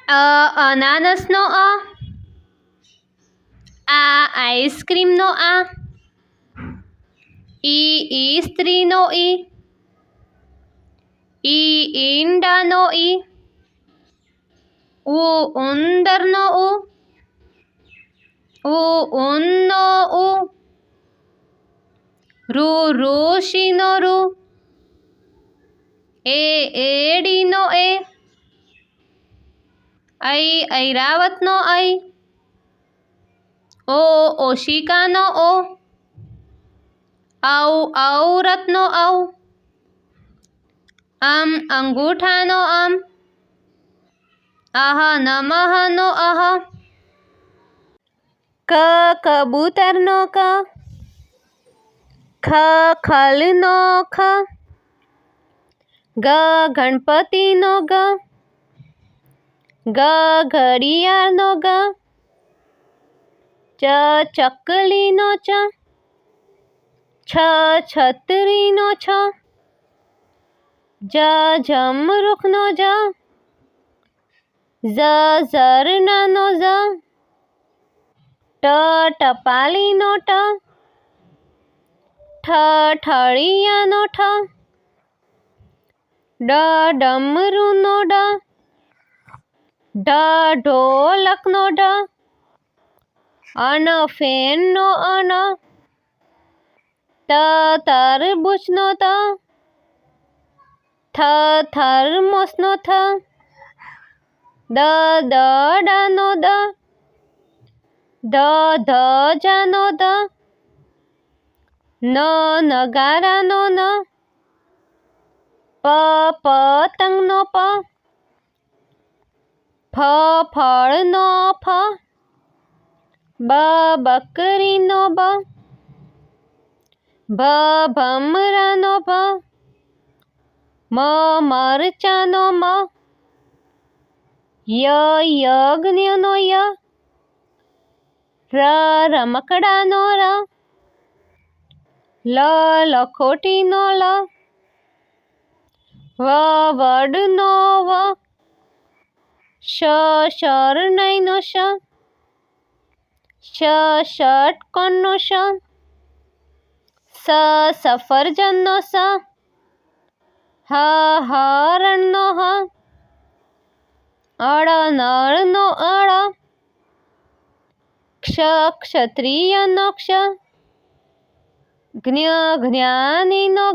અનાનસનો આ આઈસ્ક્રીમનો ઈ સ્ત્રીનો ઈ ઈંડાનો ઉંદરનો ઊનનો ઋષિનો એડીનો ઐરાવતનો ઓશિકાનો ઔરતનો અંગૂઠાનો નમઃનો કબૂતરનો ખલનો ગણપતિનો ઘડિયાળનો ચકલીનો છત્રીનો જમરૂખનો ઝરણાનો ટપાલીનો ઠઠળિયાનો ડમરૂનો ઢોલકનો ફેનનો તરબૂચનો થર્મોસનો દડાનો ધજાનો નગારાનો પતંગનો ફળનો બકરીનો ભમરાનો મરચાનો યજ્ઞનો રમકડાનો લખોટીનો વડનો શરણાઈનો ષટકોણનો સફરજનનો હરણનો નળનો ક્ષત્રિયનો જ્ઞાનીનો